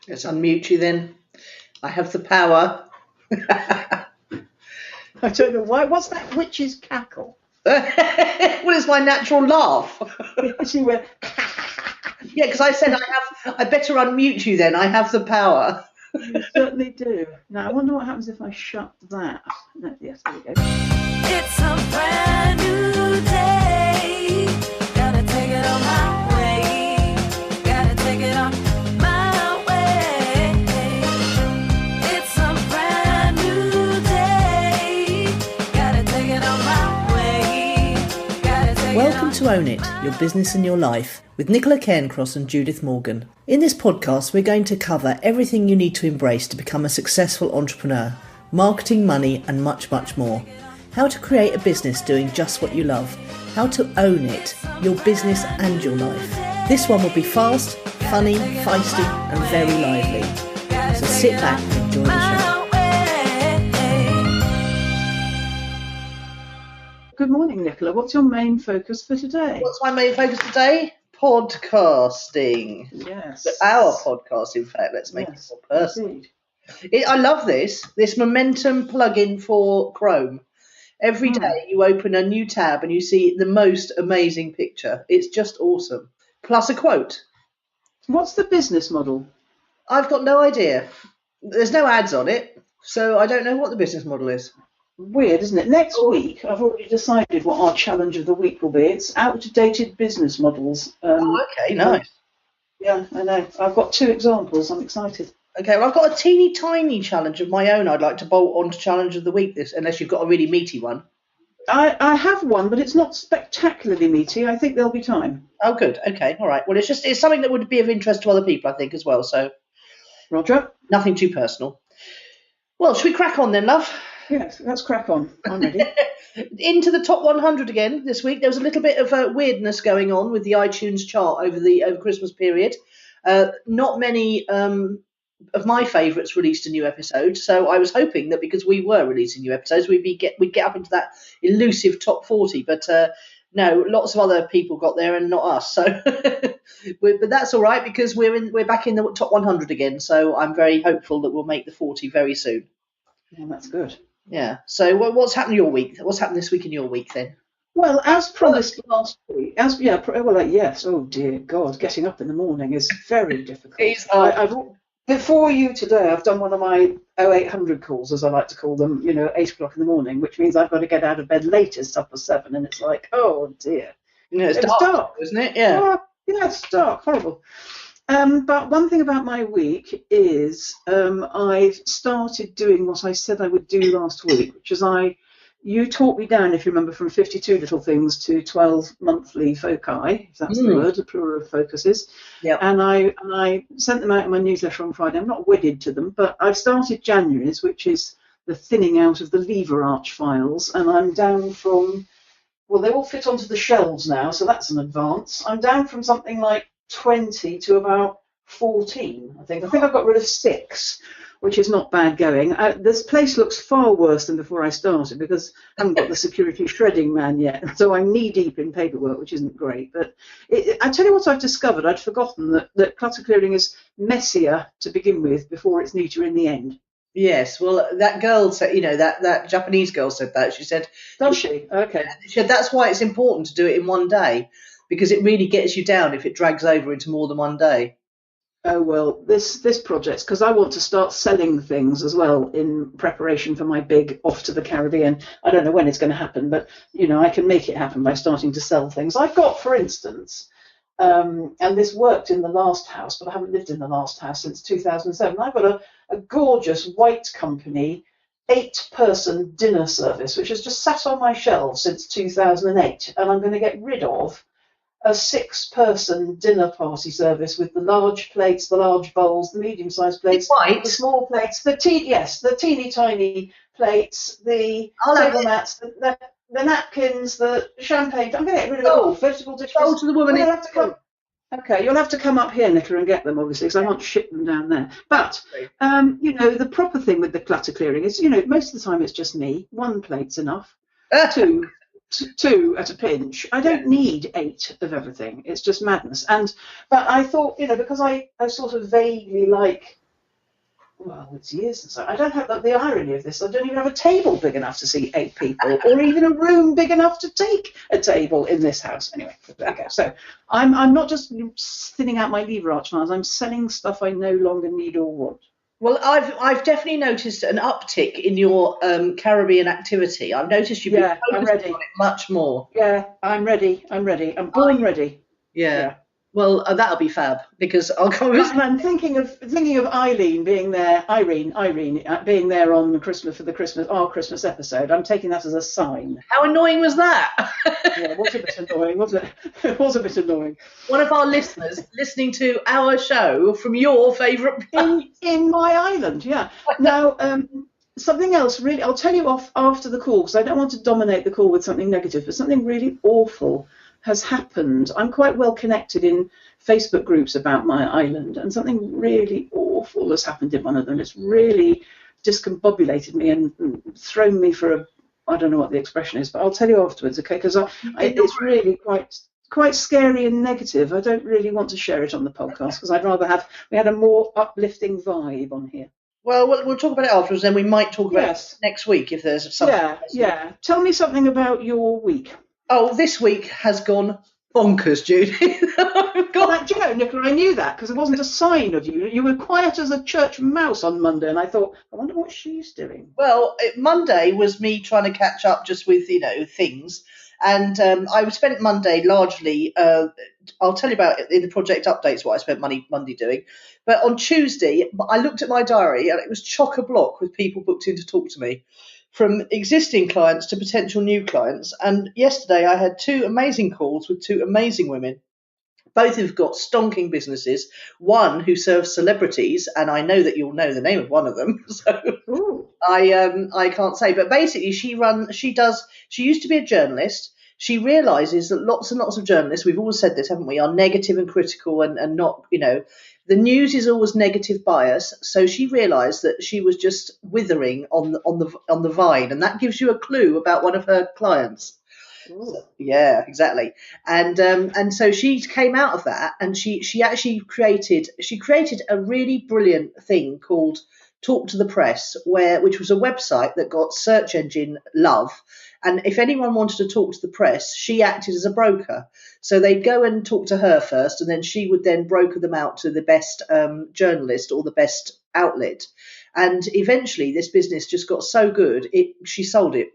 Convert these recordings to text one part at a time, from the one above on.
Let's unmute you then. I have the power. I don't know why. What's that witch's cackle? Well, it's my natural laugh. She went. Yeah, because I said I better unmute you then. I have the power. You certainly do. Now I wonder what happens if I shut that. No, yes, there we go. It's a brand new day. Gotta take it on my way. Gotta take it on my way. It's a brand new day. Gotta take it on my way. Gotta take Welcome to Own It, Your Business and Your Life, with Nicola Cairncross and Judith Morgan. In this podcast, we're going to cover everything you need to embrace to become a successful entrepreneur, marketing, money, and much, much more. How to create a business doing just what you love. How to own it, your business and your life. This one will be fast, funny, feisty, and very lively. So sit back and enjoy the show. Good morning, Nicola. What's your main focus for today? What's my main focus today? Podcasting. Yes. Our podcast, in fact. Let's make it more personal. I love this momentum plugin for Chrome. Every day you open a new tab and you see the most amazing picture. It's just awesome. Plus a quote. What's the business model? I've got no idea. There's no ads on it, so I don't know what the business model is. Weird, isn't it? Next week, I've already decided what our challenge of the week will be. It's outdated business models. Okay, nice. Yeah, I know. I've got 2 examples. I'm excited. Okay, well, I've got a teeny tiny challenge of my own I'd like to bolt on to challenge of the week, unless you've got a really meaty one. I have one, but it's not spectacularly meaty. I think there'll be time. Oh, good. Okay, all right. Well, it's something that would be of interest to other people, I think, as well. So, Roger. Nothing too personal. Well, should we crack on then, love? Yes, let's crack on. I'm ready. Into the top 100 again this week. There was a little bit of weirdness going on with the iTunes chart over the Christmas period. Not many of my favourites released a new episode, so I was hoping that because we were releasing new episodes, we'd get up into that elusive top 40. But no, lots of other people got there and not us. So, but that's all right because we're back in the top 100 again. So I'm very hopeful that we'll make the 40 very soon. Yeah, that's good. Yeah. So what's happened your week? What's happened this week in your week then? Well, as promised last week, yes. Oh dear God, getting up in the morning is very difficult. Before you today, I've done one of my 0800 calls, as I like to call them. 8 o'clock in the morning, which means I've got to get out of bed latest up at 7, and it's like, oh dear. It's dark, isn't it? Yeah. Yeah, it's dark, horrible. But one thing about my week is I've started doing what I said I would do last week, which is you taught me down, if you remember, from 52 little things to 12 monthly foci, if that's the word, the plural of focuses. Yeah. And I sent them out in my newsletter on Friday. I'm not wedded to them, but I've started January's, which is the thinning out of the lever arch files, and I'm down from, well, they all fit onto the shelves now, so that's an advance. I'm down from something like 20 to about 14, I think. I think I've got rid of 6, which is not bad going. This place looks far worse than before I started because I haven't got the security shredding man yet, so I'm knee-deep in paperwork, which isn't great. But I tell you what I've discovered. I'd forgotten that clutter clearing is messier to begin with before it's neater in the end. Yes, well, that girl said, that Japanese girl said that. She said... Does she? Okay. She said that's why it's important to do it in one day, because it really gets you down if it drags over into more than one day. Oh, well, this project's because I want to start selling things as well in preparation for my big off to the Caribbean. I don't know when it's going to happen, but, I can make it happen by starting to sell things. I've got, for instance, and this worked in the last house, but I haven't lived in the last house since 2007. I've got a gorgeous white company 8-person dinner service, which has just sat on my shelves since 2008, and I'm going to get rid of a 6-person dinner party service with the large plates, the large bowls, the medium-sized plates, the small plates, the teeny tiny plates, the table mats, the napkins, the champagne. I'm going to get rid of it all. Vegetable dishes. Oh, to the woman. You'll have to come up here, Nicola, and get them, obviously, because I can't ship them down there. But, the proper thing with the clutter clearing is, most of the time it's just me. 1 plate's enough. 2 two at a pinch. I don't need 8 of everything. It's just madness. But I thought, because I sort of vaguely like, well, it's years since I don't have the irony of this. I don't even have a table big enough to seat 8 people, or even a room big enough to take a table in this house. Anyway, there we go. So I'm not just thinning out my lever arch miles. I'm selling stuff I no longer need or want. Well, I've definitely noticed an uptick in your Caribbean activity. I've noticed you've been focusing on it much more. Yeah, I'm ready. I'm born ready. Yeah. Well, that'll be fab because I'll go. I'm thinking of Eileen being there. Irene being there on our Christmas episode. I'm taking that as a sign. How annoying was that? Yeah, it was a bit annoying, wasn't it? It was a bit annoying. One of our listeners listening to our show from your favourite in my island. Yeah. Now, something else really. I'll tell you off after the call because I don't want to dominate the call with something negative, but something really awful has happened. I'm quite well connected in Facebook groups about my island, and something really awful has happened in one of them. It's really discombobulated me and thrown me for I don't know what the expression is, but I'll tell you afterwards, okay? Because it's really quite scary and negative. I don't really want to share it on the podcast because I'd rather we had a more uplifting vibe on here. Well, we'll talk about it afterwards, then we might talk about it next week if there's something. Yeah. Tell me something about your week. Oh, this week has gone bonkers, Judith. Do you know, Nicola, I knew that because it wasn't a sign of you. You were quiet as a church mouse on Monday, and I thought, I wonder what she's doing. Well, Monday was me trying to catch up just with, things. And I spent Monday largely, I'll tell you about it in the project updates what I spent Monday doing. But on Tuesday, I looked at my diary and it was chock-a-block with people booked in to talk to me, from existing clients to potential new clients. And yesterday I had 2 amazing calls with 2 amazing women, both who've got stonking businesses. One who serves celebrities, and I know that you'll know the name of one of them. So I can't say, but basically she used to be a journalist. She realises that lots and lots of journalists, we've always said this, haven't we, are negative and critical and not, the news is always negative bias. So she realised that she was just withering on the vine, and that gives you a clue about one of her clients. So, yeah, exactly. And so she came out of that, and she actually created a really brilliant thing called Talk to the Press, which was a website that got search engine love. And if anyone wanted to talk to the press, she acted as a broker. So they'd go and talk to her first, and then she would then broker them out to the best journalist or the best outlet. And eventually this business just got so good, she sold it,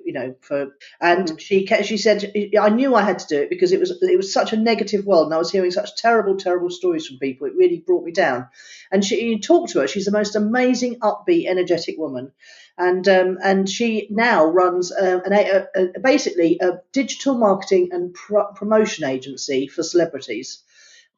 she said, I knew I had to do it because it was such a negative world, and I was hearing such terrible, terrible stories from people. It really brought me down. And you talk to her, she's the most amazing, upbeat, energetic woman. And she now runs basically a digital marketing and promotion agency for celebrities,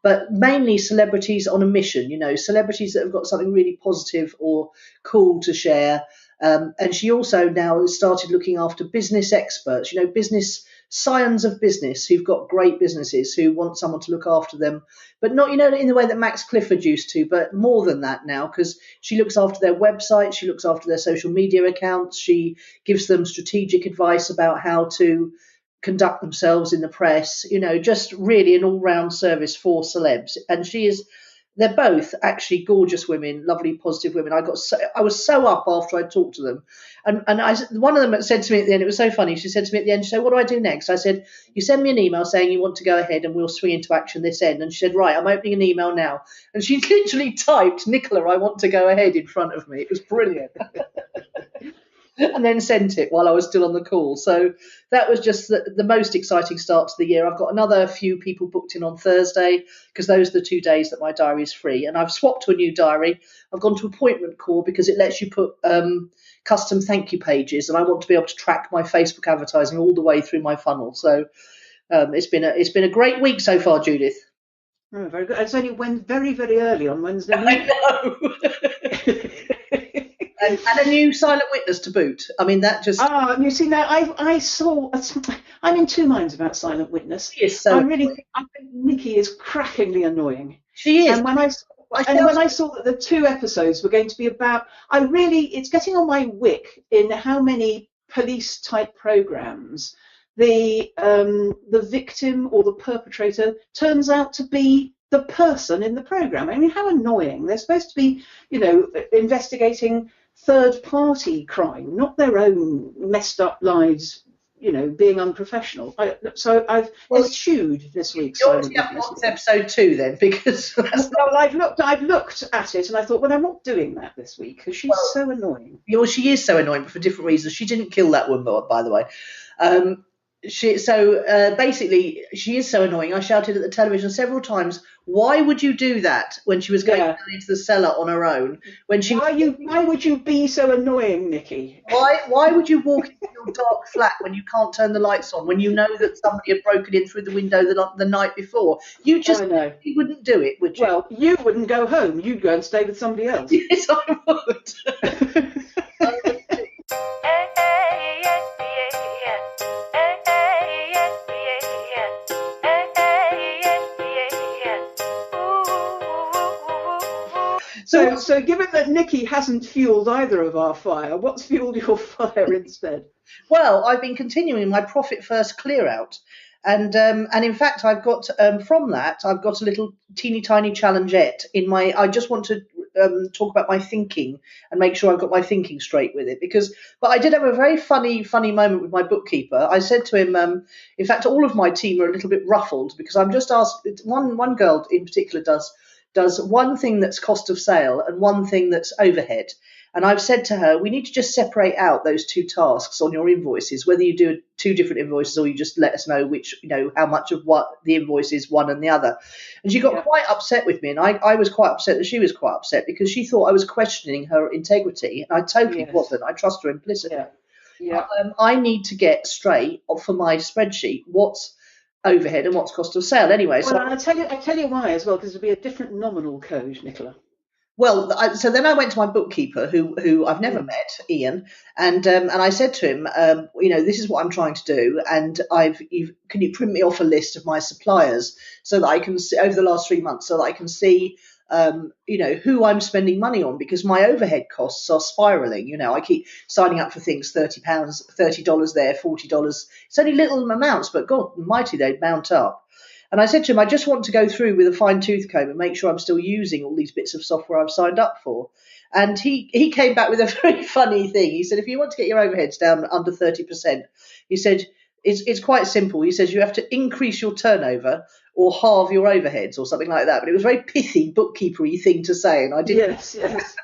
but mainly celebrities on a mission, celebrities that have got something really positive or cool to share. And she also now has started looking after business experts, business scions of business who've got great businesses who want someone to look after them, but not, in the way that Max Clifford used to, but more than that now, because she looks after their website, she looks after their social media accounts, she gives them strategic advice about how to conduct themselves in the press, just really an all-round service for celebs. And they're both actually gorgeous women, lovely, positive women. I was so up after I talked to them. And one of them said to me at the end, it was so funny, she said to me at the end, she said, what do I do next? I said, you send me an email saying you want to go ahead and we'll swing into action this end. And she said, right, I'm opening an email now. And she literally typed, Nicola, I want to go ahead, in front of me. It was brilliant. And then sent it while I was still on the call. So that was just the most exciting start to the year. I've got another few people booked in on Thursday because those are the 2 days that my diary is free. And I've swapped to a new diary. I've gone to Appointment Core because it lets you put custom thank you pages, and I want to be able to track my Facebook advertising all the way through my funnel. So it's been a great week so far, Judith. Oh, very good. It's only very, very early on Wednesday morning. I know. And a new silent witness to boot. I mean, that just... you see, now I saw... I'm in 2 minds about silent witness. She is so... I think Nikki is crackingly annoying. She is. And when I saw that the 2 episodes were going to be about... it's getting on my wick in how many police-type programmes the victim or the perpetrator turns out to be the person in the program. I mean, how annoying. They're supposed to be, investigating third-party crime, not their own messed up lives, being unprofessional. I've eschewed this week's You obviously haven't watched episode 2 then, because well, I've looked at it and I thought, well, I'm not doing that this week because she's so annoying. Well, she is so annoying, but for different reasons. She didn't kill that woman, by the way. Basically, she is so annoying. I shouted at the television several times, why would you do that when she was going down into the cellar on her own? Why would you be so annoying, Nikki? Why would you walk into your dark flat when you can't turn the lights on, when you know that somebody had broken in through the window the night before? You wouldn't do it, would you? Well, you wouldn't go home. You'd go and stay with somebody else. Yes, I would. So given that Nikki hasn't fueled either of our fire, what's fueled your fire instead? Well, I've been continuing my profit first clear out. And in fact, I've got from that, I've got a little teeny tiny challengette in my. I just want to talk about my thinking and make sure I've got my thinking straight with it. But I did have a very funny moment with my bookkeeper. I said to him, in fact, all of my team are a little bit ruffled because I'm just asked. One girl in particular does one thing that's cost of sale and one thing that's overhead. And I've said to her, we need to just separate out those two tasks on your invoices, whether you do 2 different invoices or you just let us know which, how much of what the invoice is one and the other. And she got quite upset with me. And I was quite upset that she was quite upset because she thought I was questioning her integrity. And I totally wasn't. I trust her implicitly. Yeah. I need to get straight for my spreadsheet what's overhead and what's cost of sale anyway. Well, I tell you why as well, because it'll be a different nominal code, Nicola. Well, so then I went to my bookkeeper, who I've never met, Ian, and I said to him, this is what I'm trying to do, and can you print me off a list of my suppliers so that I can see over the last 3 months, so that I can see, who I'm spending money on, because my overhead costs are spiraling. I keep signing up for things, £30, $30 there, $40. It's only little amounts, but God Almighty, they mount up. And I said to him, I just want to go through with a fine-tooth comb and make sure I'm still using all these bits of software I've signed up for. And he came back with a very funny thing. He said, if you want to get your overheads down under 30%, he said, it's quite simple. He says you have to increase your turnover or halve your overheads or something like that. But it was a very pithy, bookkeeper-y thing to say. And I didn't. Yes.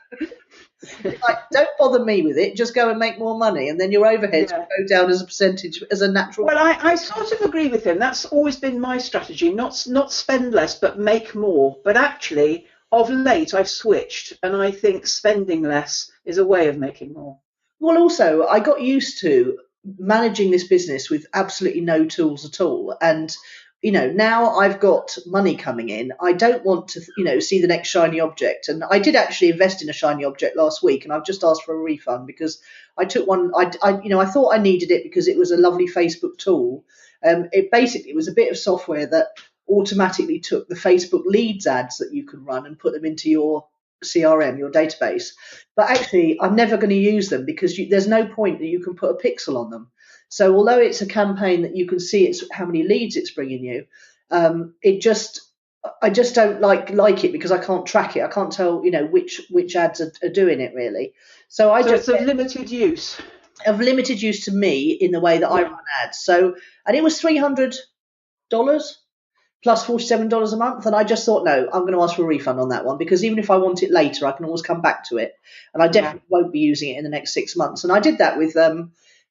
Like, don't bother me with it. Just go and make more money, and then your overheads will go down as a percentage, as a natural. Well, I sort of agree with him. That's always been my strategy: not spend less, but make more. But actually, of late, I've switched, and I think spending less is a way of making more. Well, also, I got used to managing this business with absolutely no tools at all, and now I've got money coming in. I don't want to, see the next shiny object. And I did actually invest in a shiny object last week, and I've just asked for a refund because I took one. I thought I needed it because it was a lovely Facebook tool. It basically was a bit of software that automatically took the Facebook leads ads that you can run and put them into your CRM, your database. But actually, I'm never going to use them because there's no point that you can put a pixel on them. So although it's a campaign that you can see how many leads it's bringing you, I just don't like it because I can't track it. I can't tell which ads are doing it really. So it's of limited use. Of limited use to me in the way that I run ads. So and it was $300 plus $47 a month, and I just thought, no, I'm going to ask for a refund on that one because even if I want it later, I can always come back to it, and I definitely won't be using it in the next 6 months. And I did that with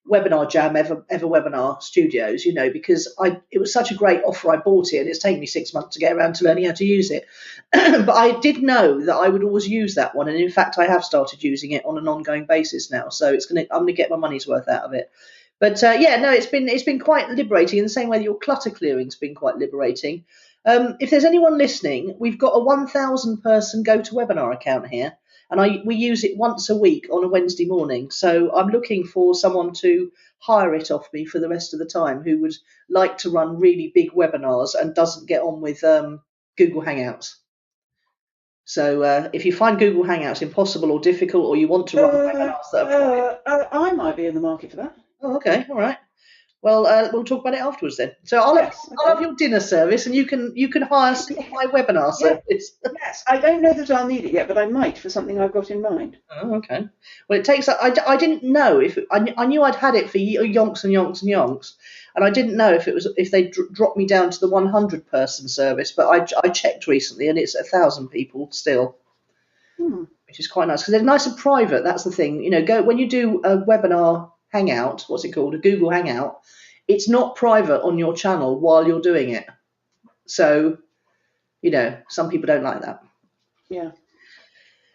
Webinar Jam, Ever Webinar Studios, because it was such a great offer. I bought it, and it's taken me 6 months to get around to learning how to use it. But I did know that I would always use that one, and in fact, I have started using it on an ongoing basis now. So I'm going to get my money's worth out of it. But it's been quite liberating in the same way that your clutter clearing's been quite liberating. If there's anyone listening, we've got a 1,000 person GoToWebinar account here. And we use it once a week on a Wednesday morning. So I'm looking for someone to hire it off me for the rest of the time who would like to run really big webinars and doesn't get on with Google Hangouts. So if you find Google Hangouts impossible or difficult, or you want to run webinars that are I might be in the market for that. Oh, okay, all right. Well, we'll talk about it afterwards then. So I'll have your dinner service, and you can hire my webinar service. Yes, I don't know that I'll need it yet, but I might for something I've got in mind. Oh, okay. Well, it takes. I didn't know if I knew I'd had it for yonks and yonks and yonks, and I didn't know if they dropped me down to the 100 person service. But I checked recently, and it's 1,000 people still, which is quite nice because they're nice and private. That's the thing. Go when you do a webinar Hangout. What's it called? A Google Hangout. It's not private on your channel while you're doing it. So, some people don't like that. Yeah.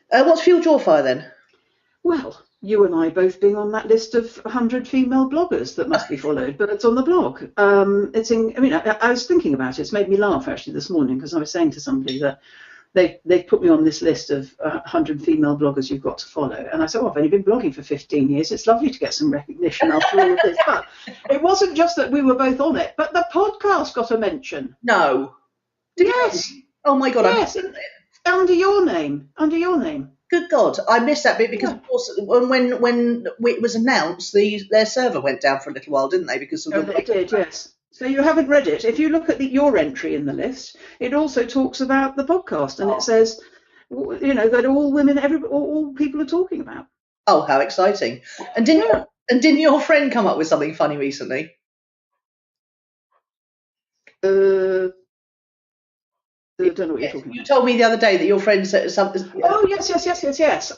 What's fueled your fire then? Well, you and I both being on that list of 100 female bloggers that must be followed, but it's on the blog. I was thinking about it. It's made me laugh actually this morning because I was saying to somebody that they've put me on this list of 100 female bloggers you've got to follow. And I said, I've only been blogging for 15 years. It's lovely to get some recognition after all of this. But it wasn't just that we were both on it, but the podcast got a mention. No. Yes. Oh, my God. Yes. Under your name. Good God. I missed that bit because, of course, when it was announced, their server went down for a little while, didn't they? Because of it did, yes. So you haven't read it. If you look at your entry in the list, it also talks about the podcast, and it says, that all women, all people are talking about. Oh, how exciting! And didn't your friend come up with something funny recently? I don't know what you're talking about. You told me the other day that your friend said something. Oh yes.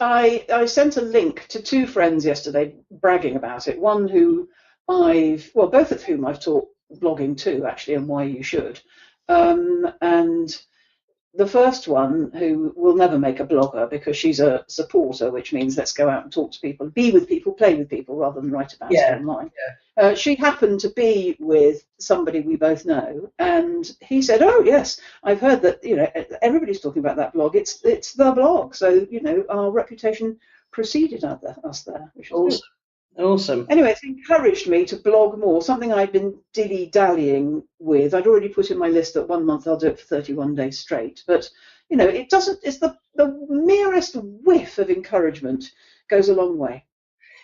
I sent a link to two friends yesterday bragging about it. One who both of whom I've taught blogging too, actually, and why you should. And the first one, who will never make a blogger because she's a supporter, which means let's go out and talk to people, be with people, play with people, rather than write about it online. Yeah. She happened to be with somebody we both know, and he said, "Oh yes, I've heard that. Everybody's talking about that blog. It's the blog. So our reputation preceded us there, which is good." Awesome. Anyway, it's encouraged me to blog more, something I've been dilly-dallying with. I'd already put in my list that 1 month I'll do it for 31 days straight. But, it doesn't, it's the merest whiff of encouragement goes a long way.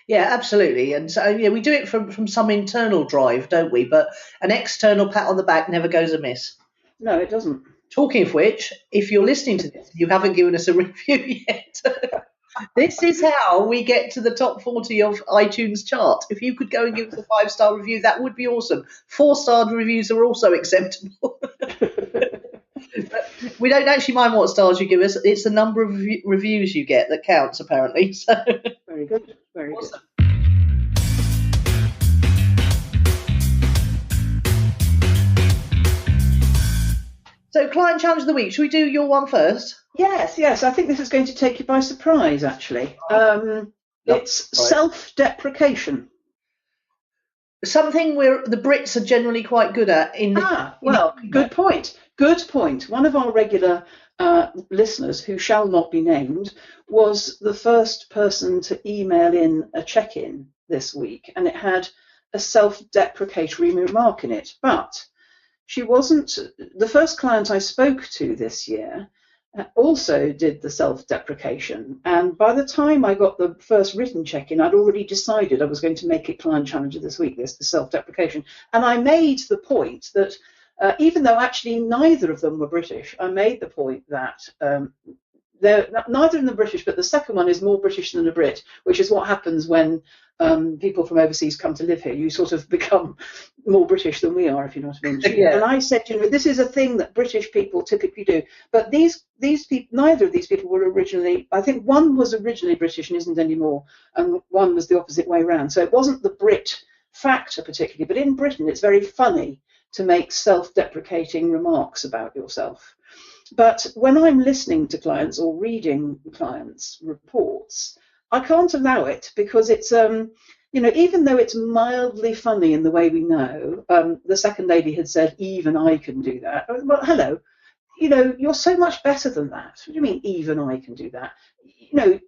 Yeah, absolutely. And so, we do it from some internal drive, don't we? But an external pat on the back never goes amiss. No, it doesn't. Talking of which, if you're listening to this, you haven't given us a review yet. This is how we get to the top 40 of iTunes chart. If you could go and give us a 5-star review, that would be awesome. 4-star reviews are also acceptable. We don't actually mind what stars you give us. It's the number of reviews you get that counts, apparently. So. Very good. Very awesome. Good. So, client challenge of the week. Should we do your one first? Yes. I think this is going to take you by surprise, actually. It's self-deprecation. Something the Brits are generally quite good at. Good point. One of our regular listeners, who shall not be named, was the first person to email in a check-in this week, and it had a self-deprecatory remark in it. But she wasn't the first client I spoke to this year. Also did the self-deprecation, and by the time I got the first written check-in, I'd already decided I was going to make it client challenge of this week, the self-deprecation. And I made the point that even though actually neither of them were British, I made the point that they're neither of them British, but the second one is more British than a Brit, which is what happens when people from overseas come to live here. You sort of become more British than we are, if you know what I mean. Yeah. And I said, this is a thing that British people typically do. But these people, neither of these people were originally, I think one was originally British and isn't anymore, and one was the opposite way around. So it wasn't the Brit factor particularly, but in Britain it's very funny to make self-deprecating remarks about yourself. But when I'm listening to clients or reading clients' reports, I can't allow it because it's, even though it's mildly funny in the way we know, the second lady had said, even I can do that. Well, hello, you're so much better than that. What do you mean, even I can do that?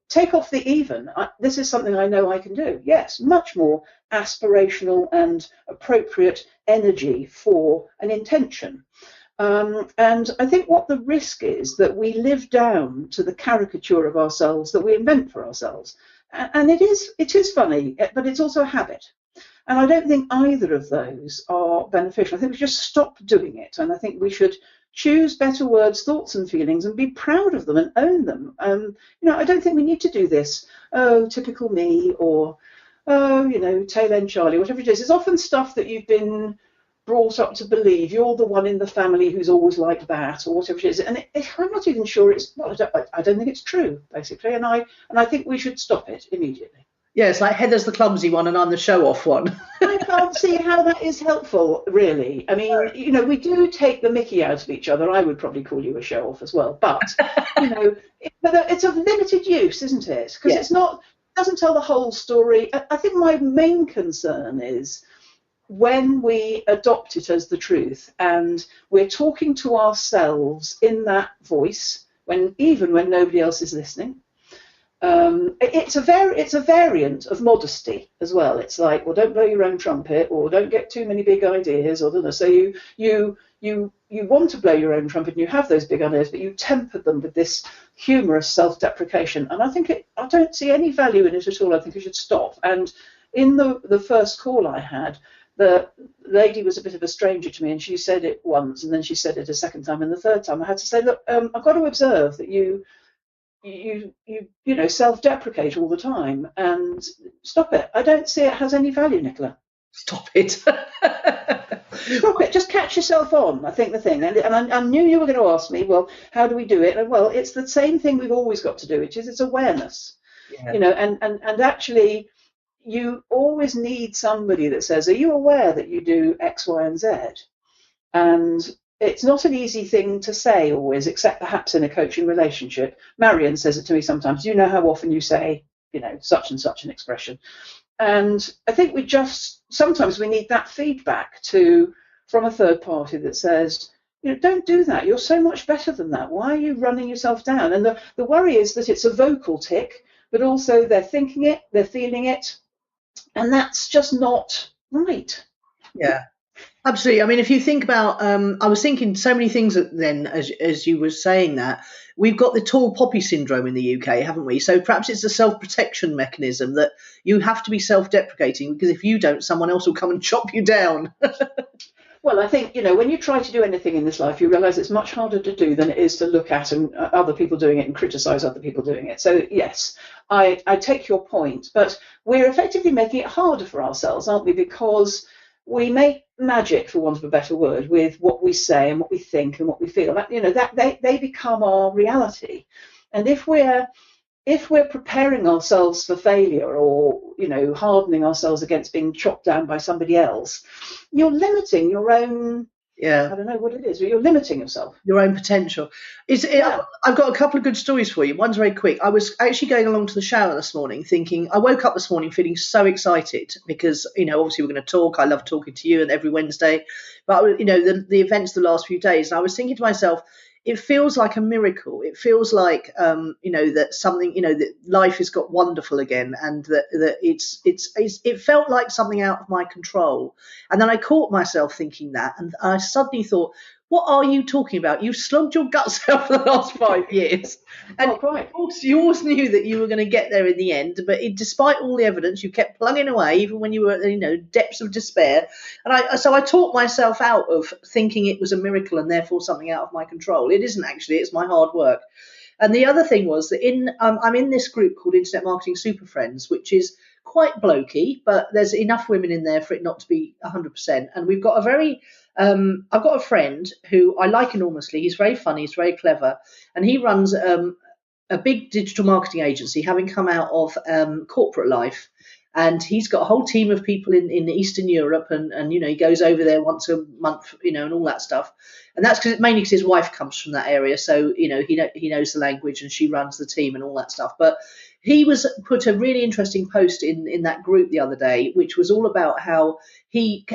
Take off the even. This is something I know I can do. Yes, much more aspirational and appropriate energy for an intention. And I think what the risk is that we live down to the caricature of ourselves that we invent for ourselves. And it is funny, but it's also a habit. And I don't think either of those are beneficial. I think we should just stop doing it. And I think we should choose better words, thoughts and feelings and be proud of them and own them. I don't think we need to do this, oh, typical me, or, oh, tail end Charlie, whatever it is. It's often stuff that you've been brought up to believe you're the one in the family who's always like that, or whatever it is. And I'm not even sure I don't think it's true, basically. And I think we should stop it immediately. Yeah, it's like Heather's the clumsy one and I'm the show-off one. I can't see how that is helpful, really. I mean, we do take the mickey out of each other. I would probably call you a show-off as well. But, it's of limited use, isn't it? Because it doesn't tell the whole story. I think my main concern is when we adopt it as the truth and we're talking to ourselves in that voice, even when nobody else is listening. It's a variant of modesty as well. It's like, well, don't blow your own trumpet, or don't get too many big ideas, or so you want to blow your own trumpet and you have those big ideas, but you temper them with this humorous self-deprecation. And I don't see any value in it at all. I think it should stop. And in the first call I had, the lady was a bit of a stranger to me, and she said it once, and then she said it a second time, and the third time I had to say, look, I've got to observe that you self-deprecate all the time, and stop it. I don't see it has any value, Nicola. Stop it. Stop it. Just catch yourself on, I think, the thing. And I knew you were going to ask me, well, how do we do it? And well, it's the same thing we've always got to do, which is it's awareness. Yeah. And actually you always need somebody that says, are you aware that you do X, Y, and Z? And it's not an easy thing to say always, except perhaps in a coaching relationship. Marion says it to me sometimes. Do you know how often you say, such and such an expression? And I think sometimes we need that feedback from a third party that says, don't do that. You're so much better than that. Why are you running yourself down? And the worry is that it's a vocal tick, but also they're thinking it, they're feeling it, and that's just not right. Yeah. Absolutely. I mean, if you think about, I was thinking so many things then as you were saying that. We've got the tall poppy syndrome in the UK, haven't we? So perhaps it's a self-protection mechanism that you have to be self-deprecating, because if you don't, someone else will come and chop you down. Well, I think, when you try to do anything in this life, you realise it's much harder to do than it is to look at and other people doing it and criticise other people doing it. So, yes, I take your point, but we're effectively making it harder for ourselves, aren't we? Because we make magic, for want of a better word, with what we say and what we think and what we feel. That they become our reality. And if we're preparing ourselves for failure, or hardening ourselves against being chopped down by somebody else, you're limiting your own. Yeah, I don't know what it is, but you're limiting yourself. Your own potential. I've got a couple of good stories for you. One's very quick. I was actually going along to the shower this morning I woke up this morning feeling so excited because, obviously we're going to talk. I love talking to you and every Wednesday. But, the events the last few days, and I was thinking to myself, it feels like a miracle. It feels like, that something, that life has got wonderful again, and that it felt like something out of my control. And then I caught myself thinking that, and I suddenly thought, what are you talking about? You've slugged your guts out for the last 5 years. And you always knew that you were going to get there in the end, but despite all the evidence, you kept plugging away, even when you were, depths of despair. And so I talked myself out of thinking it was a miracle and therefore something out of my control. It isn't actually, it's my hard work. And the other thing was that I'm in this group called Internet Marketing Super Friends, which is quite blokey, but there's enough women in there for it not to be 100%. And we've got I've got a friend who I like enormously. He's very funny, he's very clever, and he runs a big digital marketing agency, having come out of corporate life. And he's got a whole team of people in Eastern Europe, and he goes over there once a month, and all that stuff. And that's mainly because his wife comes from that area, so he knows the language, and she runs the team and all that stuff. But he put a really interesting post in that group the other day, which was all about how he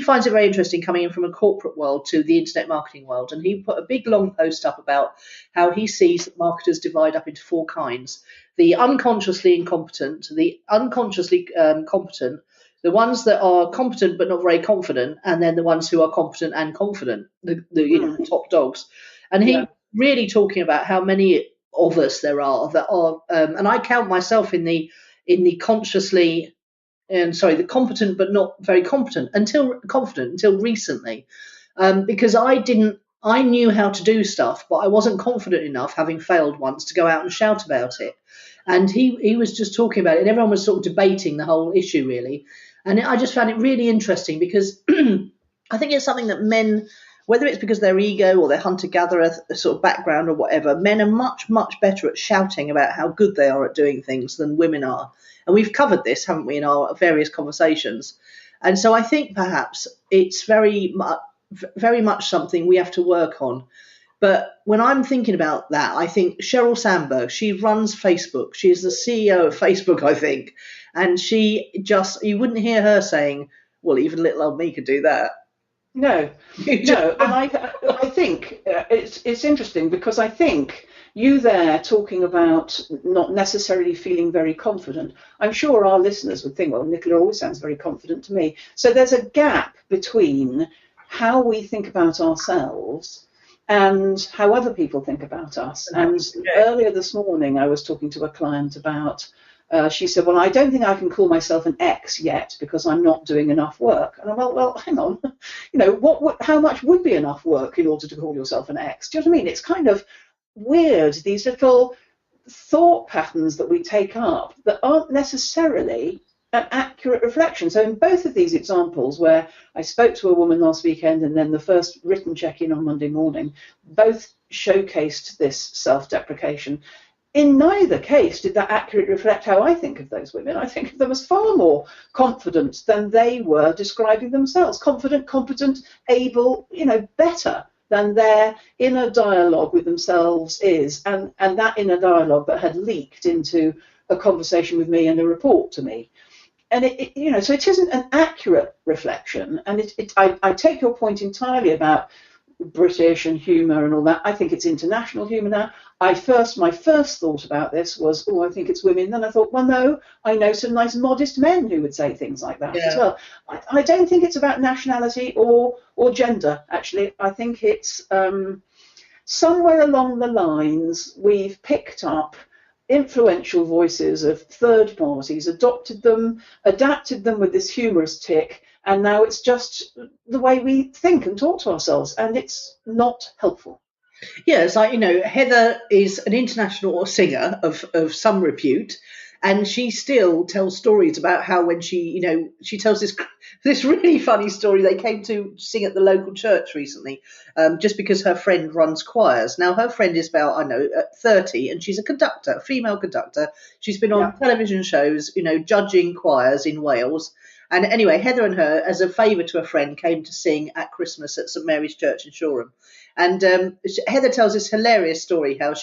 finds it very interesting coming in from a corporate world to the internet marketing world. And he put a big long post up about how he sees that marketers divide up into 4 kinds: the unconsciously incompetent, the unconsciously competent, the ones that are competent but not very confident, and then the ones who are competent and confident, the top dogs. And he really talking about how many of us there are that are, and I count myself in the consciously the competent but not very competent until recently, because I knew how to do stuff, but I wasn't confident enough, having failed once, to go out and shout about it. And he was just talking about it, and everyone was sort of debating the whole issue really. And I just found it really interesting because I think it's something that men, whether it's because their ego or their hunter-gatherer sort of background or whatever, men are much, much better at shouting about how good they are at doing things than women are. And we've covered this, haven't we, in our various conversations. And so I think perhaps it's very much something we have to work on. But when I'm thinking about that, I think Sheryl Sandberg, she runs Facebook. She is the CEO of Facebook, I think. And you wouldn't hear her saying, well, even little old me could do that. No. And I think it's interesting because I think you there talking about not necessarily feeling very confident. I'm sure our listeners would think, well, Nicola always sounds very confident to me. So there's a gap between how we think about ourselves and how other people think about us. And earlier this morning, I was talking to a client about, she said, well, I don't think I can call myself an X yet because I'm not doing enough work. And I'm like, well, hang on, how much would be enough work in order to call yourself an X? Do you know what I mean? It's kind of weird, these little thought patterns that we take up that aren't necessarily an accurate reflection. So in both of these examples where I spoke to a woman last weekend and then the first written check-in on Monday morning, both showcased this self-deprecation. In neither case did that accurately reflect how I think of those women. I think of them as far more confident than they were describing themselves. Confident, competent, able, better than their inner dialogue with themselves is. And that inner dialogue that had leaked into a conversation with me and a report to me. And so it isn't an accurate reflection. And I take your point entirely about British and humour and all that. I think it's international humour now. My first thought about this was, I think it's women. Then I thought, well, no, I know some nice modest men who would say things like that as well. I don't think it's about nationality or gender, actually. I think it's somewhere along the lines we've picked up influential voices of third parties, adapted them with this humorous tick, and now it's just the way we think and talk to ourselves, and it's not helpful. Yeah, it's like, Heather is an international singer of some repute, and she still tells stories about how when she tells this really funny story. They came to sing at the local church recently, just because her friend runs choirs. Now, her friend is about, 30, and she's a female conductor. She's been on television shows, judging choirs in Wales. And anyway, Heather and her, as a favour to a friend, came to sing at Christmas at St Mary's Church in Shoreham. And Heather tells this hilarious story how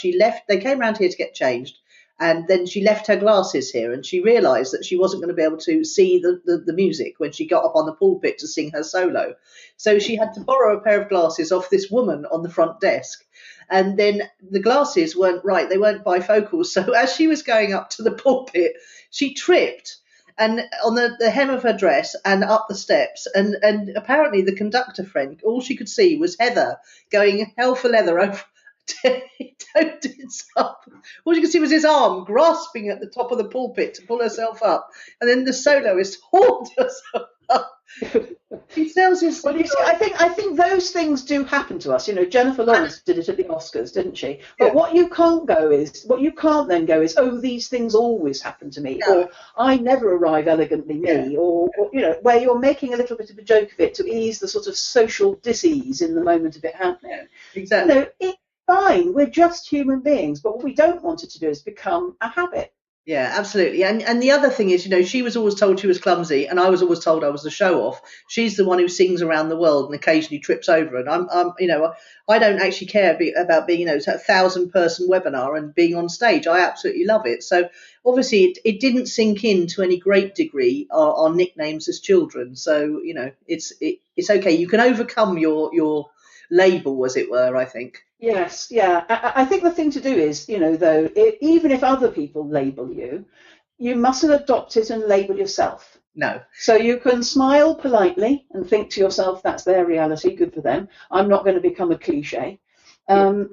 they came round here to get changed, and then she left her glasses here, and she realised that she wasn't going to be able to see the music when she got up on the pulpit to sing her solo. So she had to borrow a pair of glasses off this woman on the front desk. And then the glasses weren't right, they weren't bifocals. So as she was going up to the pulpit, she tripped and on the hem of her dress and up the steps, and apparently the conductor friend, all she could see was Heather going hell for leather over. All you could see was his arm grasping at the top of the pulpit to pull herself up, and then the soloist hauled herself up. He tells his. Well, you see, I think those things do happen to us. Jennifer Lawrence did it at the Oscars, didn't she? But what you can't then go is, oh, these things always happen to me, or I never arrive elegantly me, or where you're making a little bit of a joke of it to ease the sort of social dis-ease in the moment of it happening. Exactly. It's fine. We're just human beings, but what we don't want it to do is become a habit. Yeah, absolutely. And the other thing is, she was always told she was clumsy, and I was always told I was the show off. She's the one who sings around the world and occasionally trips over. And I don't actually care about being, a 1,000-person webinar and being on stage. I absolutely love it. So obviously it didn't sink in to any great degree our nicknames as children. So, it's okay. You can overcome your label, as it were, I think. Yes, yeah. I think the thing to do is, though, even if other people label you, you mustn't adopt it and label yourself. No. So you can smile politely and think to yourself, that's their reality, good for them. I'm not going to become a cliche. And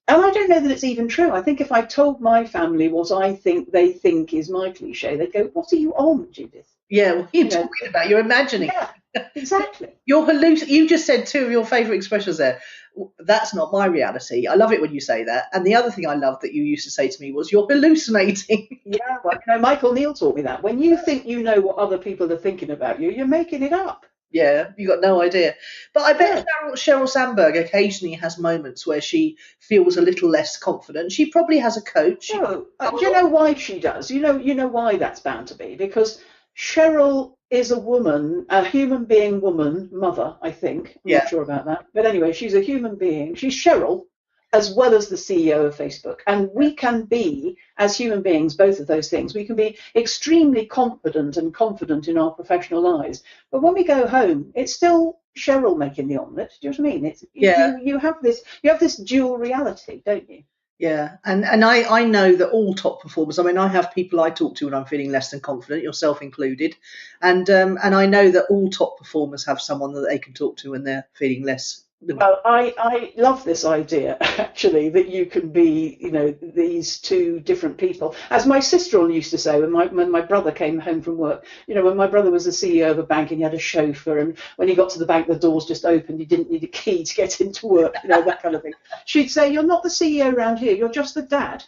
I don't know that it's even true. I think if I told my family what I think they think is my cliche, they'd go, what are you on, Judith? Yeah, what are you You know, talking about? You're imagining. yeah, exactly. You just said two of your favourite expressions there. That's not my reality. I love it when you say that. And the other thing I loved that you used to say to me was, you're hallucinating. Yeah, well, Michael Neal taught me that. When you think you know what other people are thinking about you, you're making it up. Yeah, you got no idea. But I bet Yeah. Sheryl Sandberg occasionally has moments where she feels a little less confident. She probably has a coach. No, do you know why she does? You know why that's bound to be, because Cheryl is a woman, a human being woman, mother, I think. I'm Yeah, not sure about that. But anyway, she's a human being. She's Cheryl as well as the CEO of Facebook. And we can be, as human beings, both of those things. We can be extremely confident and confident in our professional lives. But when we go home, it's still Cheryl making the omelette. Do you know what I mean? It's, yeah. you have this dual reality, don't you? Yeah, and I know that all top performers. I mean, I have people I talk to when I'm feeling less than confident, yourself included, and I know that all top performers have someone that they can talk to when they're feeling less. Well, I love this idea, actually, that you can be, you know, these two different people. As my sister-in-law used to say when my brother came home from work, you know, when my brother was the CEO of a bank and he had a chauffeur, and when he got to the bank, the doors just opened, he didn't need a key to get into work, you know, that kind of thing. She'd say, you're not the CEO around here, you're just the dad.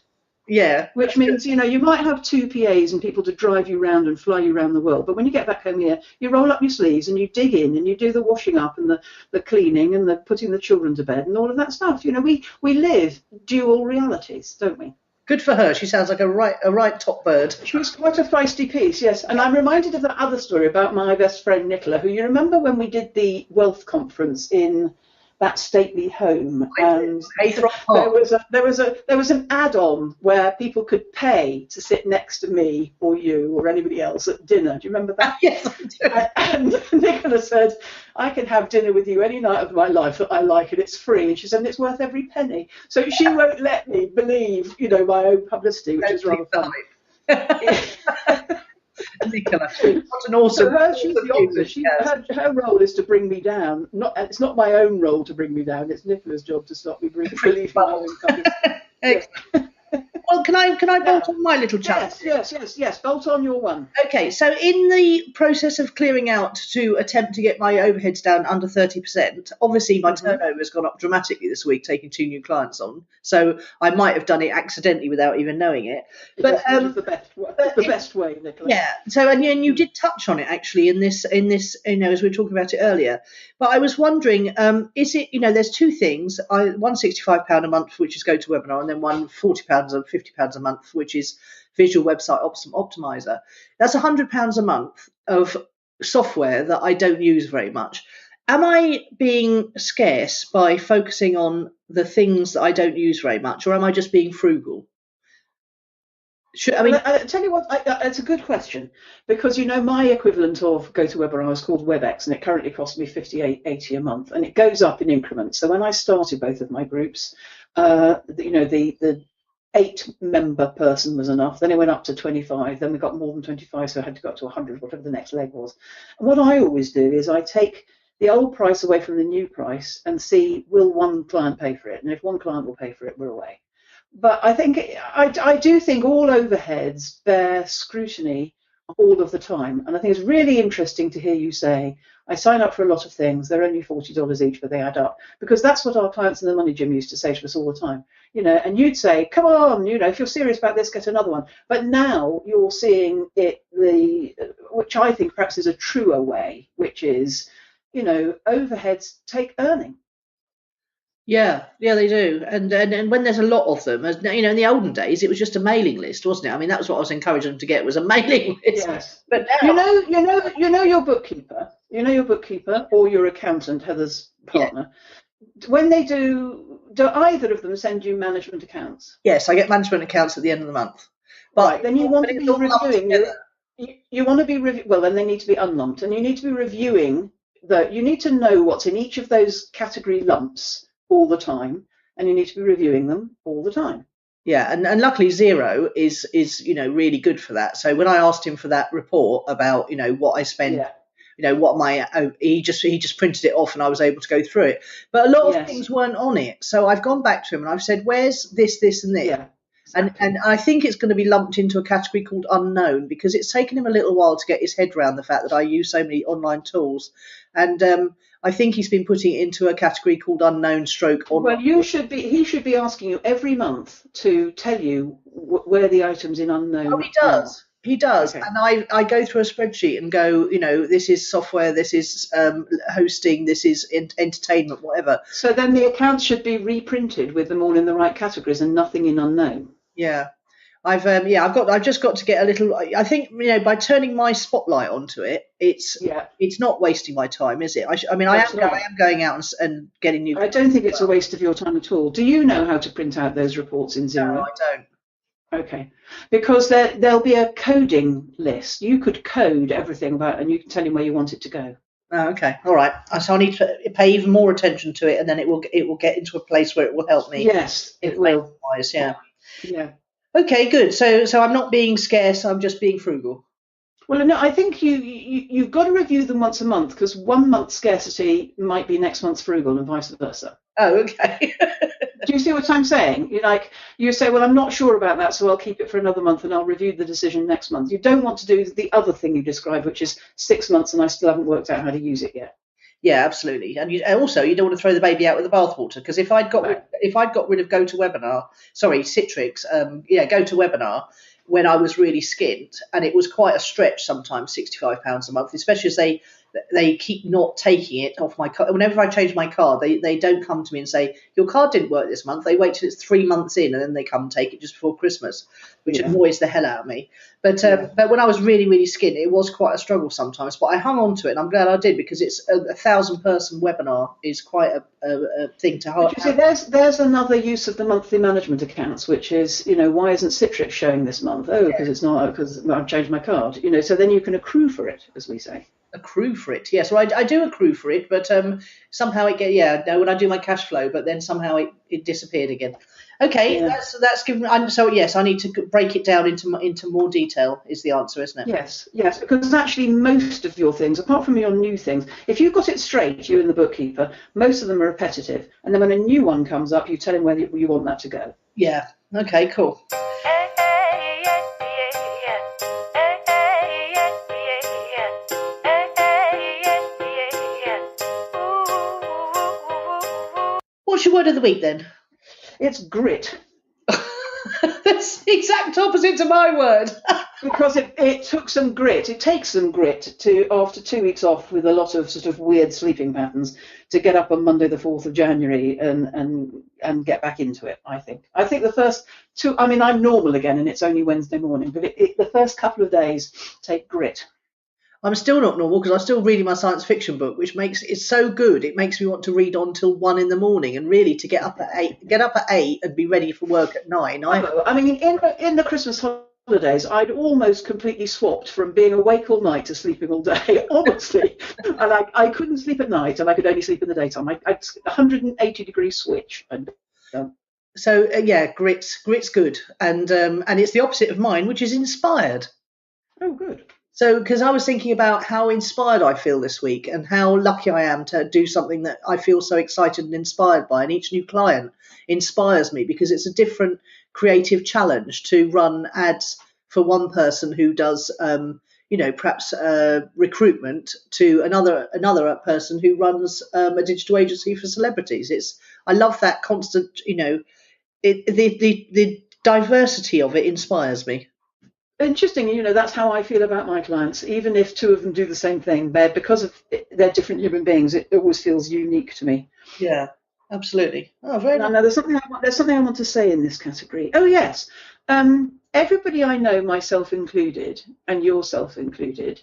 Yeah, Which means, you know, you might have two PAs and people to drive you around and fly you around the world. But when you get back home here, you roll up your sleeves and you dig in and you do the washing up and the cleaning and the putting the children to bed and all of that stuff. You know, we live dual realities, don't we? good for her. She sounds like a right top bird. She's quite a feisty piece, yes. And I'm reminded of that other story about my best friend Nicola, who you remember when we did the wealth conference in that stately home, and there was an add-on where people could pay to sit next to me or you or anybody else at dinner. Do you remember that? Yes, I do. And Nicola said, I can have dinner with you any night of my life that I like, and it's free. And she said, it's worth every penny. So she won't let me believe, you know, my own publicity, which is rather funny. Nicola, what an awesome. So she's the opposite. Her role is to bring me down. It's not my own role to bring me down. It's Nicola's job to stop me believe my own publicity. Well, can I bolt on my little challenge? Yes. Bolt on your one. Okay, so in the process of clearing out to attempt to get my overheads down under 30%, obviously my turnover has gone up dramatically this week, taking 2 new clients on. So I might have done it accidentally without even knowing it. But the best way, Nicola. Yeah. So and you did touch on it actually in this you know, as we were talking about it earlier. But I was wondering, is it, you know, there's two things. One £65 a month, which is GoToWebinar, and then one £40 and £50 a month, which is Visual Website Optimizer. That's £100 a month of software that I don't use very much. Am I being scarce by focusing on the things that I don't use very much, or am I just being frugal? I tell you what, it's a good question, because, you know, my equivalent of GoToWebinar is called WebEx, and it currently costs me $58.80 a month, and it goes up in increments. So when I started both of my groups, you know, the 8-member person was enough. Then it went up to 25. Then we got more than 25, so I had to go up to 100, whatever the next leg was. And what I always do is I take the old price away from the new price and see, will one client pay for it? And if one client will pay for it, we're away. But I think I do think all overheads bear scrutiny all of the time. And I think it's really interesting to hear you say, I sign up for a lot of things, they're only $40 each, but they add up. Because that's what our clients in the Money Gym used to say to us all the time. You know, and you'd say, come on, you know, if you're serious about this, get another one. But now you're seeing it, which I think perhaps is a truer way, which is, you know, overheads take earning. Yeah, they do. And when there's a lot of them, as you know, in the olden days, it was just a mailing list, wasn't it? I mean, that was what I was encouraging them to get, was a mailing list. Yes. But now, you know your bookkeeper. You know your bookkeeper or your accountant, Heather's partner. Yeah. When they do either of them send you management accounts? Yes, I get management accounts at the end of the month. But right, then you want to be reviewing. You want to be well, then they need to be unlumped, and you need to be reviewing you need to know what's in each of those category lumps all the time, and you need to be reviewing them all the time. Yeah, and luckily Xero is you know, really good for that. So when I asked him for that report about, you know, what I spend, you know, what he just printed it off and I was able to go through it. But a lot of things weren't on it. So I've gone back to him and I've said, where's this and this? Yeah. And I think it's going to be lumped into a category called unknown because it's taken him a little while to get his head around the fact that I use so many online tools. And I think he's been putting it into a category called unknown stroke online. Well, he should be asking you every month to tell you where the items in unknown Oh, he does. are. He does. Okay. And I go through a spreadsheet and go, this is software, this is hosting, this is entertainment, whatever. So then the accounts should be reprinted with them all in the right categories and nothing in unknown. Yeah. I've just got to get a little. I think by turning my spotlight onto it, it's not wasting my time, is it? I am going out and getting new. I don't think it's a waste of your time at all. Do you know how to print out those reports in Xero? No, I don't. Okay, because there'll be a coding list. You could code everything about, and you can tell him where you want it to go. Oh, okay, all right. So I need to pay even more attention to it, and then it will get into a place where it will help me. Yes, it will. Wise, yeah. Yeah. Okay, good. So I'm not being scarce. I'm just being frugal. Well, no, I think you've got to review them once a month because 1 month's scarcity might be next month's frugal and vice versa. Oh, okay. Do you see what I'm saying? You say, well, I'm not sure about that, so I'll keep it for another month and I'll review the decision next month. You don't want to do the other thing you described, which is 6 months and I still haven't worked out how to use it yet. Yeah, absolutely. And you don't want to throw the baby out with the bathwater because if I'd got rid of Citrix, GoToWebinar when I was really skint, and it was quite a stretch sometimes, £65 a month, especially as they keep not taking it off my card. Whenever I change my card, they don't come to me and say, your card didn't work this month. They wait till it's 3 months in and then they come and take it just before Christmas, which annoys the hell out of me. But when I was really, really skint, it was quite a struggle sometimes. But I hung on to it and I'm glad I did because it's a 1,000-person webinar is quite a thing to hold. See, there's another use of the monthly management accounts, which is, why isn't Citrix showing this month? Oh, because it's not, because I've changed my card. So then you can accrue for it, as we say. Accrue for it, yes. Well, I do accrue for it, but somehow it when I do my cash flow, but then somehow it disappeared again. Okay, that's given. So yes, I need to break it down into more detail. Is the answer, isn't it? Yes, because actually most of your things, apart from your new things, if you've got it straight, you and the bookkeeper, most of them are repetitive, and then when a new one comes up, you tell him where you want that to go. Yeah. Okay. Cool. What's your word of the week then? It's grit. That's the exact opposite to my word. Because it took some grit. It takes some grit to, after 2 weeks off with a lot of sort of weird sleeping patterns, to get up on Monday the 4th of January and get back into it, I think. I think the first two, I'm normal again and it's only Wednesday morning, but the first couple of days take grit. I'm still not normal because I'm still reading my science fiction book, which makes it so good. It makes me want to read on till 1 a.m. and really to get up at 8 and be ready for work at 9. In the Christmas holidays, I'd almost completely swapped from being awake all night to sleeping all day, honestly. And I couldn't sleep at night and I could only sleep in the daytime. I 180-degree switch. So grit's good. And it's the opposite of mine, which is inspired. Oh, good. So, because I was thinking about how inspired I feel this week and how lucky I am to do something that I feel so excited and inspired by. And each new client inspires me because it's a different creative challenge to run ads for one person who does, perhaps recruitment to another person who runs a digital agency for celebrities. I love that constant, the diversity of it inspires me. Interesting, that's how I feel about my clients. Even if two of them do the same thing, because of they're different human beings, it always feels unique to me. Yeah, absolutely. Oh, very nice. Now, there's something I want to say in this category. Oh yes, everybody I know, myself included, and yourself included,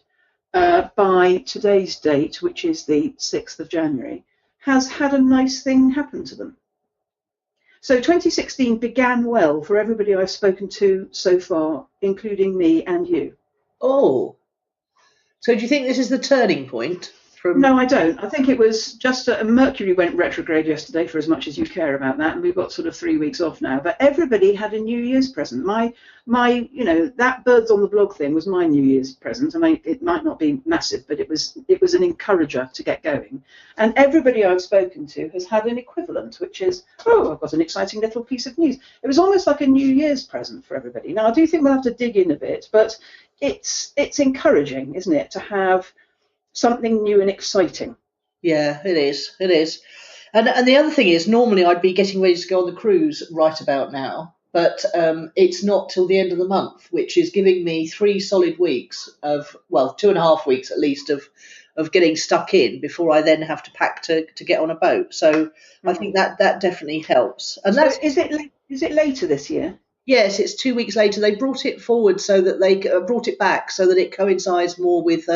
by today's date, which is the 6th of January, has had a nice thing happen to them. So 2016 began well for everybody I've spoken to so far, including me and you. Oh, so do you think this is the turning point? from? No, I don't. I think it was just Mercury went retrograde yesterday, for as much as you care about that, and we've got sort of 3 weeks off now. But everybody had a New Year's present. That birds on the blog thing was my New Year's present. I mean, it might not be massive, but it was an encourager to get going. And everybody I've spoken to has had an equivalent, which is, oh, I've got an exciting little piece of news. It was almost like a New Year's present for everybody. Now, I do think we'll have to dig in a bit, but it's encouraging, isn't it, to have something new and exciting. Yeah, it is. It is. And the other thing is, normally I'd be getting ready to go on the cruise right about now, but it's not till the end of the month, which is giving me 3 solid weeks of, well, 2.5 weeks at least of getting stuck in before I then have to pack to get on a boat. So I think that definitely helps. And So that's is it later this year? Yes, it's 2 weeks later. They brought it forward so that they brought it back so that it coincides more with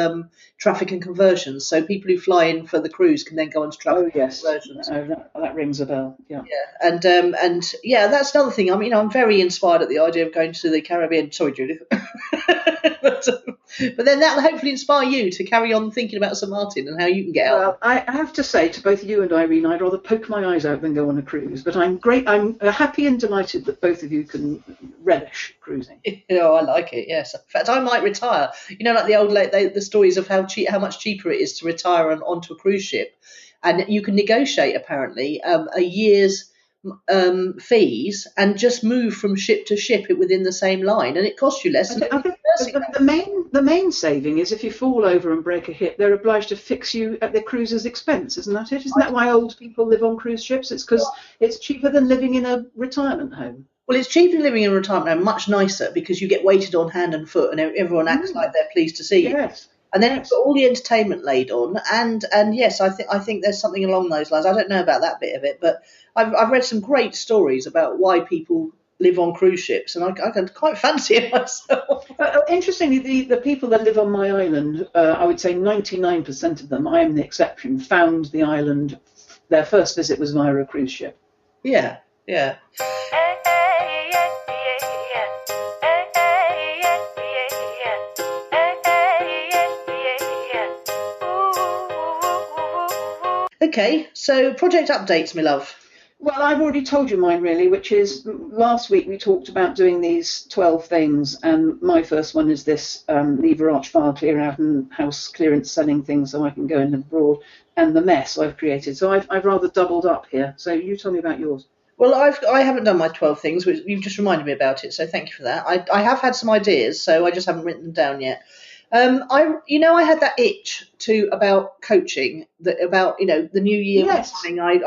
traffic and conversions. So people who fly in for the cruise can then go on to traffic Oh yes, and conversions. that rings a bell. Yeah. Yeah, and yeah, that's another thing. I mean, I'm very inspired at the idea of going to the Caribbean. Sorry, Judith. but then that'll hopefully inspire you to carry on thinking about St Martin and how you can get out. Well, I have to say to both you and Irene, I'd rather poke my eyes out than go on a cruise. But I'm happy and delighted that both of you can relish cruising. I like it. Yes, in fact, I might retire. Like the old the stories of how much cheaper it is to retire onto a cruise ship, and you can negotiate apparently a year's fees and just move from ship to ship within the same line, and it costs you less. I think the main saving is if you fall over and break a hip, they're obliged to fix you at the cruiser's expense, isn't that it? Isn't that why old people live on cruise ships? It's because it's cheaper than living in a retirement home. Well, it's cheaper than living in a retirement home, much nicer because you get waited on hand and foot, and everyone acts like they're pleased to see you. Yes. And then you've got all the entertainment laid on, and yes, I think there's something along those lines. I don't know about that bit of it, but I've read some great stories about why people live on cruise ships, and I can quite fancy it myself. Interestingly, the people that live on my island, I would say 99% of them, I am the exception, found the island. Their first visit was via a cruise ship. Yeah, yeah. Okay, so project updates, my love. Well, I've already told you mine, really, which is last week we talked about doing these 12 things, and my first one is this lever arch file clear out and house clearance selling things so I can go and live abroad, and the mess I've created. So I've rather doubled up here. So you tell me about yours. Well, I haven't done my 12 things, which you've just reminded me about it, so thank you for that. I have had some ideas, so I just haven't written them down yet. I had that itch about coaching, about the new year. Yes. Thing. I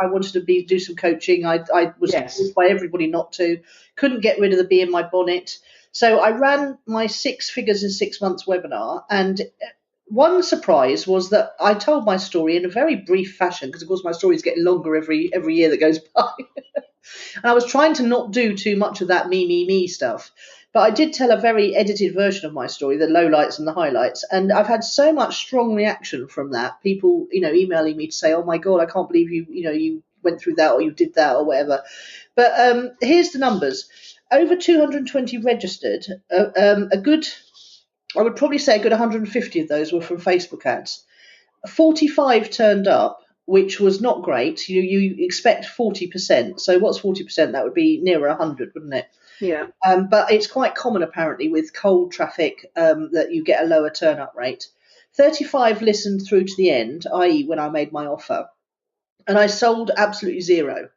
wanted to do some coaching. I was told by everybody not to. Couldn't get rid of the bee in my bonnet, so I ran my 6 figures in 6 months webinar. And one surprise was that I told my story in a very brief fashion, because of course my story is getting longer every year that goes by. And I was trying to not do too much of that me stuff. But I did tell a very edited version of my story, the lowlights and the highlights, and I've had so much strong reaction from that. People, emailing me to say, "Oh my God, I can't believe you went through that, or you did that, or whatever." But here's the numbers: over 220 registered. I would probably say a good 150 of those were from Facebook ads. 45 turned up, which was not great. You expect 40%. So what's 40%? That would be nearer 100, wouldn't it? Yeah. But it's quite common, apparently, with cold traffic that you get a lower turn-up rate. 35 listened through to the end, i.e. when I made my offer. And I sold absolutely 0.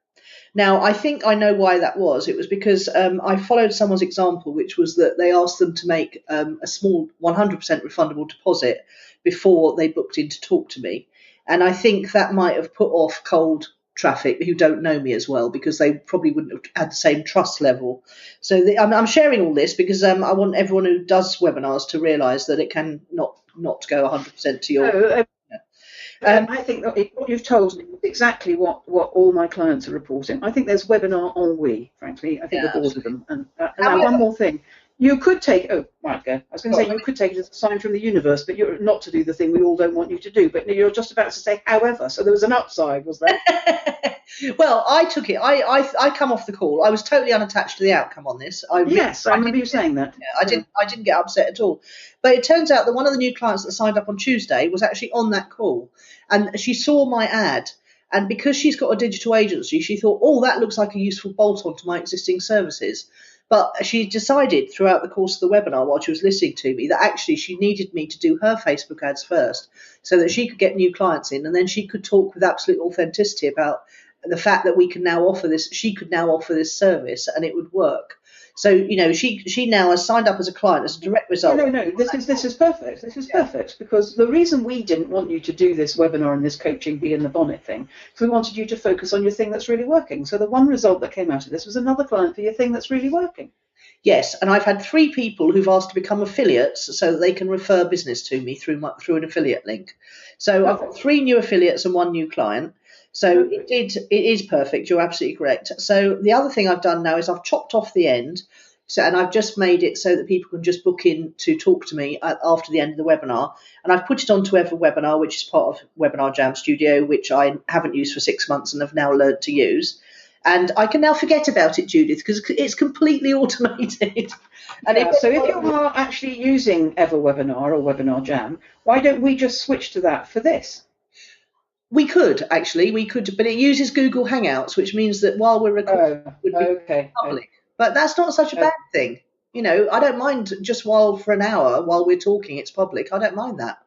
Now, I think I know why that was. It was because I followed someone's example, which was that they asked them to make a small 100% refundable deposit before they booked in to talk to me. And I think that might have put off cold traffic who don't know me as well, because they probably wouldn't have had the same trust level. So I'm sharing all this because I want everyone who does webinars to realise that it can not go 100% to your... I think that what you've told me is exactly what all my clients are reporting. I think there's webinar ennui, frankly. I think we're bored of them. And now one more thing. You could take, oh, right, go. I was going to say you could take it as a sign from the universe, but you're not to do the thing we all don't want you to do. But you're just about to say, however, so there was an upside, was there? Well, I took it. I come off the call. I was totally unattached to the outcome on this. Yes, I remember you saying that. I didn't get upset at all. But it turns out that one of the new clients that signed up on Tuesday was actually on that call, and she saw my ad. And because she's got a digital agency, she thought, oh, that looks like a useful bolt-on to my existing services. But she decided throughout the course of the webinar, while she was listening to me, that actually she needed me to do her Facebook ads first so that she could get new clients in, and then she could talk with absolute authenticity about the fact that we can now offer this. She could now offer this service, and it would work. So, she now has signed up as a client as a direct result. No. This is perfect. This is perfect, because the reason we didn't want you to do this webinar and this coaching bee in the bonnet thing is we wanted you to focus on your thing that's really working. So the one result that came out of this was another client for your thing that's really working. Yes, and I've had 3 people who've asked to become affiliates so that they can refer business to me through an affiliate link. So I've got 3 new affiliates and 1 new client. So it is perfect. You're absolutely correct. So the other thing I've done now is I've chopped off the end, and I've just made it so that people can just book in to talk to me after the end of the webinar. And I've put it onto EverWebinar, which is part of Webinar Jam Studio, which I haven't used for 6 months and have now learned to use. And I can now forget about it, Judith, because it's completely automated. And so if you are actually using EverWebinar or Webinar Jam, why don't we just switch to that for this? We could, but it uses Google Hangouts, which means that while we're recording, it would be public. But that's not such a bad thing. I don't mind just for an hour while we're talking, it's public. I don't mind that.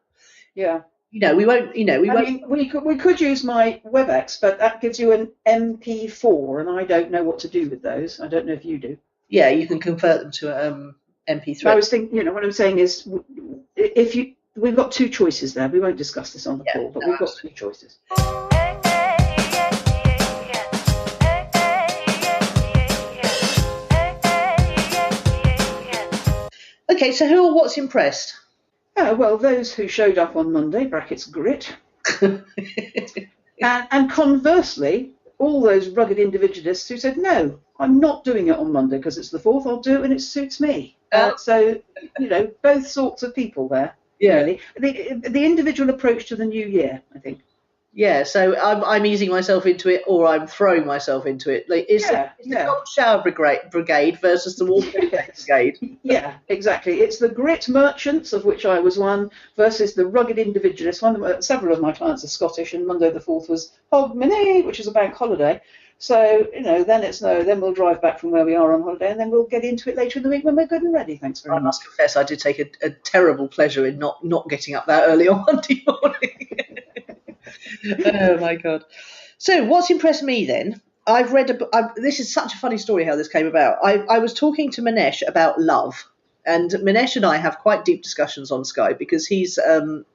Yeah. We won't. We could use my WebEx, but that gives you an MP4, and I don't know what to do with those. I don't know if you do. Yeah, you can convert them to MP3. I was thinking, what I'm saying is, we've got 2 choices there. We won't discuss this on the call, but we've got 2 choices. Okay, so who or what's impressed? Well, those who showed up on Monday, brackets grit. and conversely, all those rugged individualists who said, no, I'm not doing it on Monday because it's the 4th, I'll do it when it suits me. So, both sorts of people there. Yeah. Really. The individual approach to the new year, I think. Yeah, so I'm easing myself into it, or I'm throwing myself into it. It's the cold shower brigade versus the warm brigade. Yeah, exactly. It's the grit merchants, of which I was one, versus the rugged individualists. Several of my clients are Scottish, and Monday the 4th was Hogmanay, which is a bank holiday. So, then we'll drive back from where we are on holiday, and then we'll get into it later in the week when we're good and ready. Thanks very much. I must confess, I did take a terrible pleasure in not getting up that early on Monday morning. Oh my God. So what's impressed me then? I've read a book. This is such a funny story how this came about. I was talking to Manesh about love, and Manesh and I have quite deep discussions on Skype because he's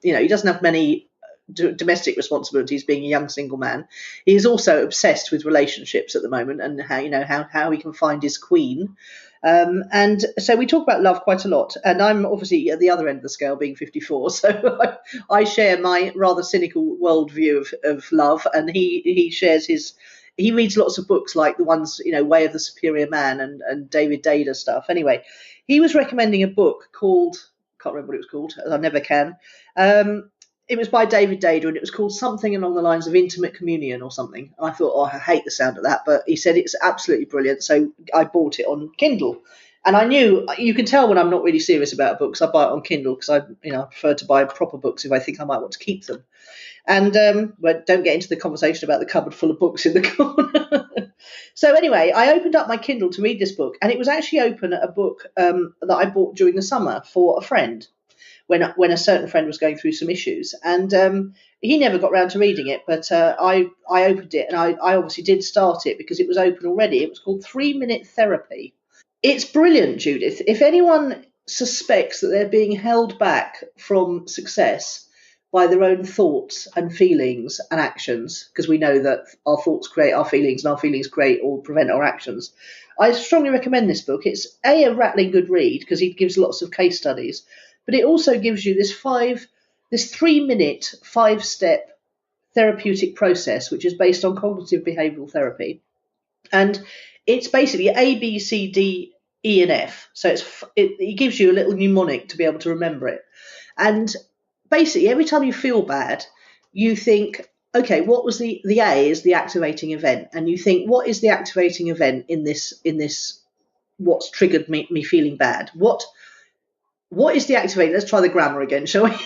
he doesn't have many domestic responsibilities being a young single man. He's also obsessed with relationships at the moment and how he can find his queen. And so we talk about love quite a lot, and I'm obviously at the other end of the scale, being 54, so I share my rather cynical worldview of love, and he shares he reads lots of books like the ones, Way of the Superior Man and David Dada stuff. Anyway, he was recommending a book called, can't remember what it was called, I never can. It was by David Dada, and it was called something along the lines of Intimate Communion or something. And I thought, I hate the sound of that, but he said it's absolutely brilliant, so I bought it on Kindle. And I knew, you can tell when I'm not really serious about a book, because I buy it on Kindle, because I prefer to buy proper books if I think I might want to keep them. And but don't get into the conversation about the cupboard full of books in the corner. So anyway, I opened up my Kindle to read this book, and it was actually open at a book that I bought during the summer for a friend. When a certain friend was going through some issues, and he never got round to reading it, but I opened it, and I obviously did start it because it was open already. It was called 3-Minute Therapy. It's brilliant, Judith. If anyone suspects that they're being held back from success by their own thoughts and feelings and actions, because we know that our thoughts create our feelings and our feelings create or prevent our actions, I strongly recommend this book. It's a rattling good read because he gives lots of case studies, but it also gives you this 3-minute, 5-step therapeutic process, which is based on cognitive behavioural therapy. And it's basically A, B, C, D, E and F. So it gives you a little mnemonic to be able to remember it. And basically, every time you feel bad, you think, okay, what was the A is the activating event, and you think, what is the activating event in this what's triggered me feeling bad? What is the activating? Let's try the grammar again, shall we?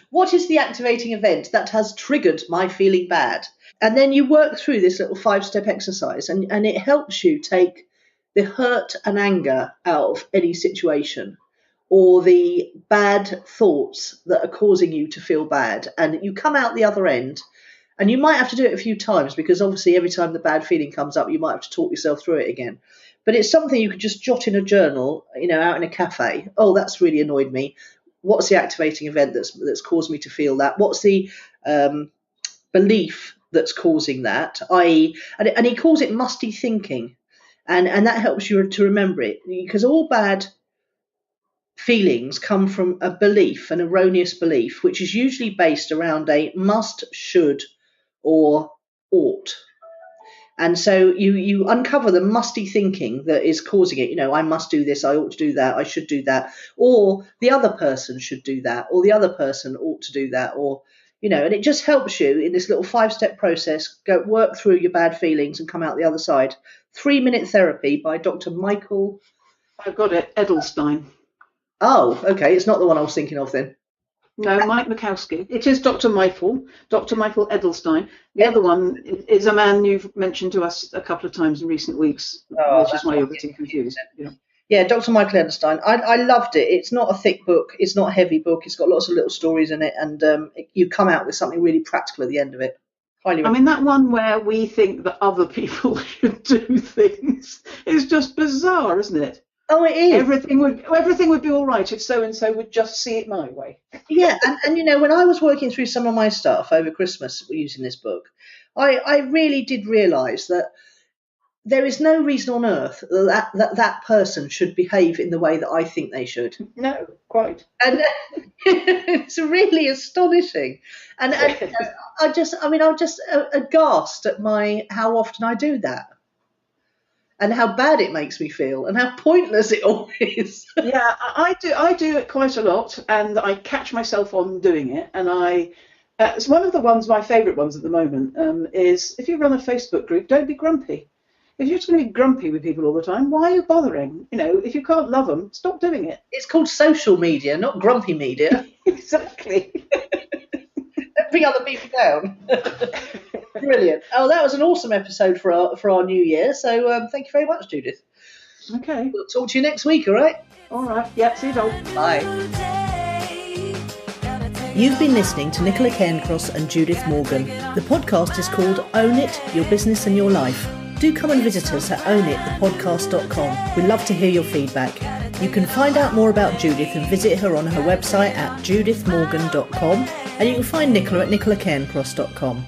What is the activating event that has triggered my feeling bad? And then you work through this little 5-step exercise, and it helps you take the hurt and anger out of any situation, or the bad thoughts that are causing you to feel bad. And you come out the other end, and you might have to do it a few times, because obviously every time the bad feeling comes up, you might have to talk yourself through it again. But it's something you could just jot in a journal, out in a cafe. Oh, that's really annoyed me. What's the activating event that's caused me to feel that? What's the belief that's causing that? I.e., and he calls it musty thinking, and that helps you to remember it, because all bad feelings come from a belief, an erroneous belief, which is usually based around a must, should, or ought. And so you uncover the musty thinking that is causing it. I must do this, I ought to do that, I should do that, or the other person should do that, or the other person ought to do that, or, and it just helps you in this little 5-step process, go work through your bad feelings and come out the other side. 3-minute therapy by Dr. Michael. I've got it, Edelstein. Oh, okay, it's not the one I was thinking of then. No, Mike Mikowski. It is Dr. Michael Edelstein. The other one is a man you've mentioned to us a couple of times in recent weeks, which is why you're getting confused. Yeah, Dr. Michael Edelstein. I loved it. It's not a thick book. It's not a heavy book. It's got lots of little stories in it, and you come out with something really practical at the end of it. Highly recommend. That one where we think that other people should do things is just bizarre, isn't it? Oh, it is. Everything would be all right if so and so would just see it my way. Yeah, and when I was working through some of my stuff over Christmas using this book, I really did realise that there is no reason on earth that person should behave in the way that I think they should. No, quite. And it's really astonishing. And I'm just aghast at how often I do that. And how bad it makes me feel, and how pointless it all is. Yeah, I do it quite a lot, and I catch myself on doing it. And it's one of my favourite ones at the moment, is if you run a Facebook group, don't be grumpy. If you're just going to be grumpy with people all the time, why are you bothering? If you can't love them, stop doing it. It's called social media, not grumpy media. Exactly. Don't bring other people down. Brilliant. Oh, that was an awesome episode for our new year. So thank you very much, Judith. Okay. We'll talk to you next week, all right? All right. Yeah, see you, Doyle. Bye. You've been listening to Nicola Cairncross and Judith Morgan. The podcast is called Own It, Your Business and Your Life. Do come and visit us at ownitthepodcast.com. We'd love to hear your feedback. You can find out more about Judith and visit her on her website at judithmorgan.com, and you can find Nicola at nicolacairncross.com.